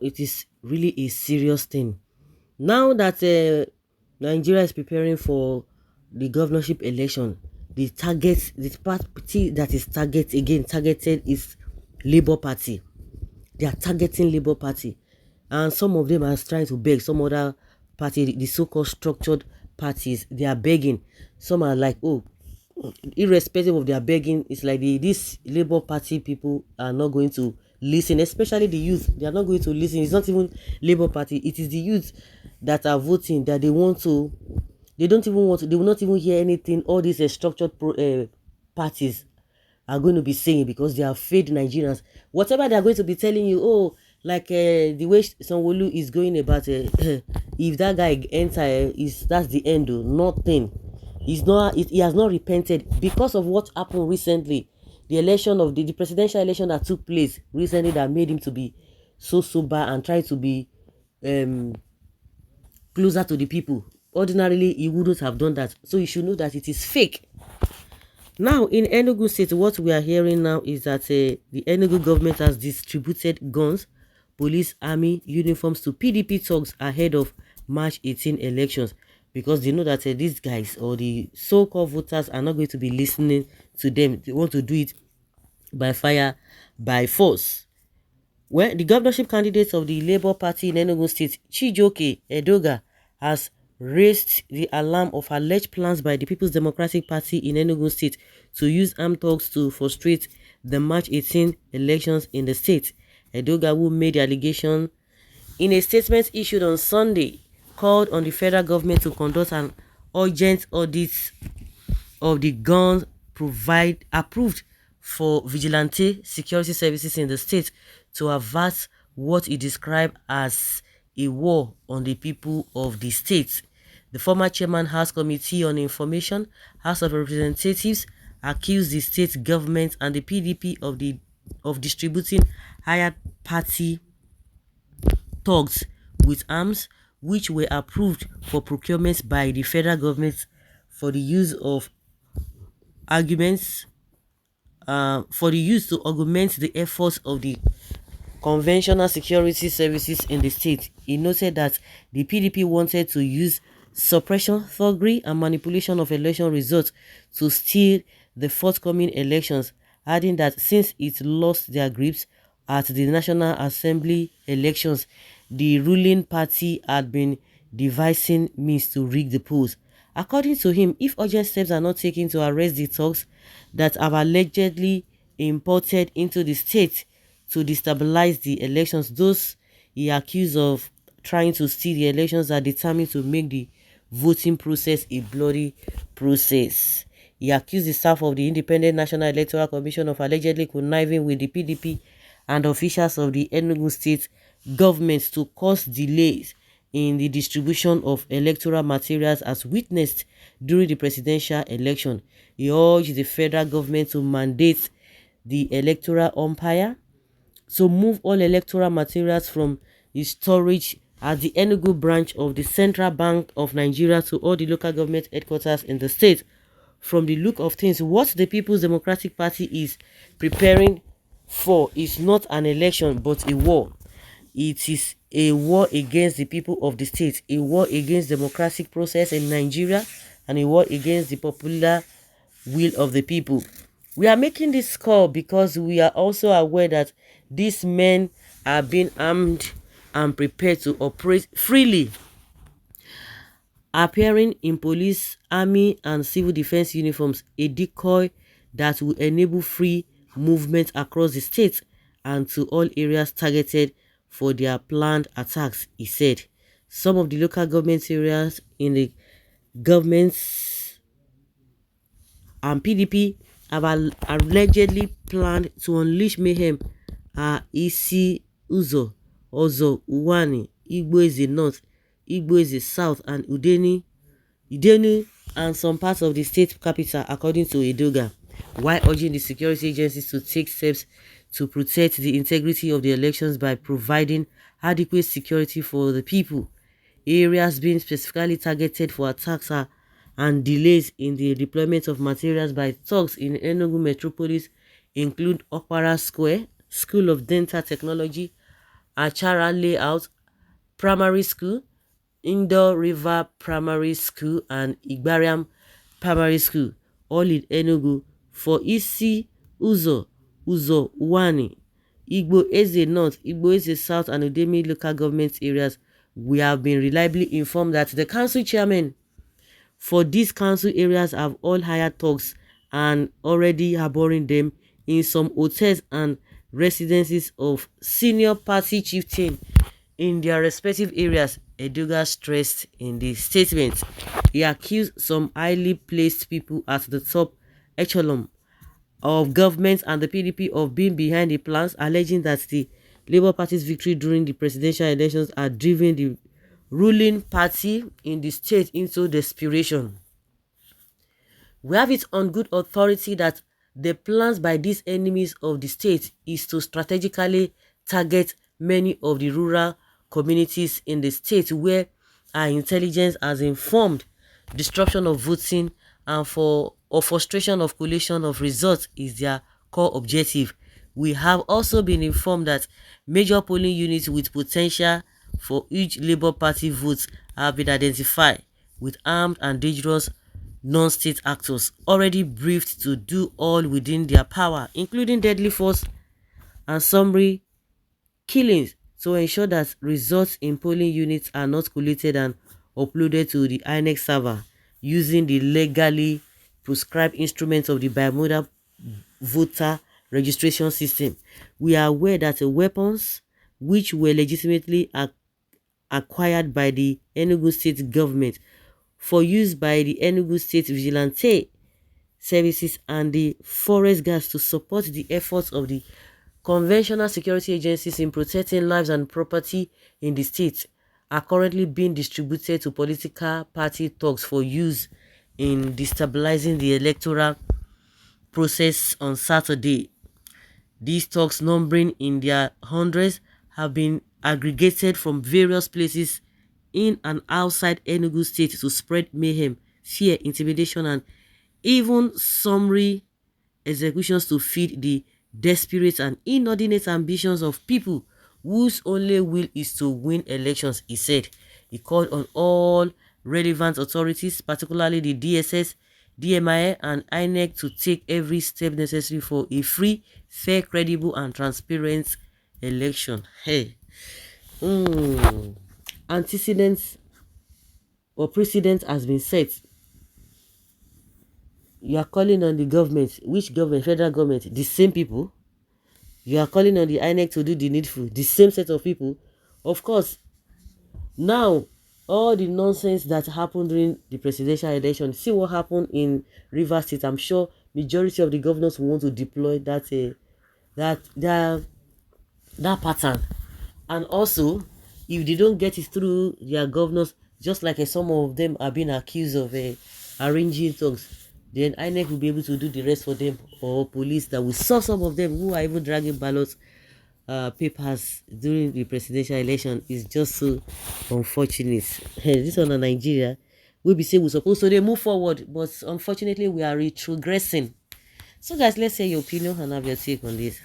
it is really a serious thing. Now that Nigeria is preparing for the governorship election, the party that is targeted is Labour Party. They are targeting Labour Party, and some of them are trying to beg some other party, the so-called structured parties. They are begging. Some are like, oh, irrespective of their begging, it's like this Labour Party people are not going to listen, especially the youth. They are not going to listen. It's not even Labour Party, it is the youth that are voting, that they want to, they don't even want to, they will not even hear anything all these parties are going to be saying, because they are afraid Nigerians. Whatever they are going to be telling you, oh, like the way Sanwo-Olu is going about, if that guy enter, that's the end. Nothing. He has not repented because of what happened recently. The election of the presidential election that took place recently, that made him to be so sober and try to be closer to the people. Ordinarily, he wouldn't have done that. So you should know that it is fake. Now, in Enugu State, what we are hearing now is that the Enugu government has distributed guns, police, army, uniforms to PDP thugs ahead of March 18 elections, because they know that these guys, or the so-called voters, are not going to be listening to them. They want to do it by fire, by force. Well, the governorship candidate of the Labour Party in Enugu State, Chijioke Edoga, has raised the alarm of alleged plans by the People's Democratic Party in Enugu State to use armed thugs to frustrate the March 18 elections in the state. Edoga, who made the allegation in a statement issued on Sunday, called on the federal government to conduct an urgent audit of the guns approved for vigilante security services in the state to avert what he described as a war on the people of the state. The former chairman, House Committee on Information, House of Representatives, accused the state government and the PDP of distributing hired party thugs with arms, which were approved for procurement by the federal government for the use to augment the efforts of the conventional security services in the state. He noted that the PDP wanted to use suppression, thuggery, and manipulation of election results to steal the forthcoming elections, adding that since it lost their grips at the National Assembly elections, the ruling party had been devising means to rig the polls. According to him, if urgent steps are not taken to arrest the thugs that have allegedly imported into the state to destabilize the elections, those he accused of trying to steal the elections are determined to make the voting process a bloody process. He accused the staff of the Independent National Electoral Commission of allegedly conniving with the PDP and officials of the Enugu State government to cause delays in the distribution of electoral materials as witnessed during the presidential election. He urged the federal government to mandate the electoral umpire to move all electoral materials from the storage at the Enugu branch of the Central Bank of Nigeria to all the local government headquarters in the state. From the look of things, what the People's Democratic Party is preparing for is not an election but a war. It is a war against the people of the state, a war against democratic process in Nigeria, and a war against the popular will of the people. We are making this call because we are also aware that these men are being armed and prepared to operate freely, appearing in police, army, and civil defense uniforms, a decoy that will enable free movement across the state and to all areas targeted for their planned attacks, he said. Some of the local government areas in the governments and PDP have allegedly planned to unleash mayhem are Isi Uzo, Ozo, Uwani, Igboeze North, Igboeze South, and Udeni, and some parts of the state capital, according to Edoga, while urging the security agencies to take steps to protect the integrity of the elections by providing adequate security for the people. Areas being specifically targeted for attacks and delays in the deployment of materials by thugs in Enugu metropolis include Okpara Square, School of Dental Technology, Achara Layout Primary School, Indo River Primary School, and Igbariam Primary School, all in Enugu. For Isi, Uzo, Uwani, Igbo Eze North, Igbo Eze South, and Udemy local government areas, we have been reliably informed that the council chairman for these council areas have all hired thugs and already harboring them in some hotels and residences of senior party chieftain in their respective areas, Eduga stressed in the statement. He accused some highly placed people at the top echelon of government and the PDP of being behind the plans, alleging that the Labour Party's victory during the presidential elections had driven the ruling party in the state into desperation. We have it on good authority that the plans by these enemies of the state is to strategically target many of the rural communities in the state where our intelligence has informed disruption of voting and frustration of collation of results is their core objective. We have also been informed that major polling units with potential for each Labour Party votes have been identified, with armed and dangerous non-state actors already briefed to do all within their power, including deadly force and summary killings, to ensure that results in polling units are not collated and uploaded to the INEC server using the legally prescribed instruments of the bimodal voter registration system. We are aware that the weapons which were legitimately acquired by the Enugu state government for use by the Enugu State Vigilante Services and the forest guards to support the efforts of the conventional security agencies in protecting lives and property in the state are currently being distributed to political party thugs for use in destabilizing the electoral process on Saturday. These thugs, numbering in their hundreds, have been aggregated from various places in and outside Enugu state to spread mayhem, fear, intimidation, and even summary executions to feed the desperate and inordinate ambitions of people whose only will is to win elections, he said. He called on all relevant authorities, particularly the DSS, DMIA, and INEC, to take every step necessary for a free, fair, credible, and transparent election. Hey. Antecedents or precedent has been set. You are calling on the government. Which government? Federal government. The same people. You are calling on the INEC to do the needful. The same set of people. Of course, now, all the nonsense that happened during the presidential election, see what happened in Rivers State. I'm sure majority of the governors will want to deploy that pattern. And also, if they don't get it through their governors, just like some of them are being accused of arranging thugs, then INEC will be able to do the rest for them, or police that we saw some of them who are even dragging ballots papers during the presidential election. Is just so unfortunate. This one in Nigeria, we be say we're supposed to move forward, but unfortunately we are retrogressing. So guys, let's hear your opinion and have your take on this.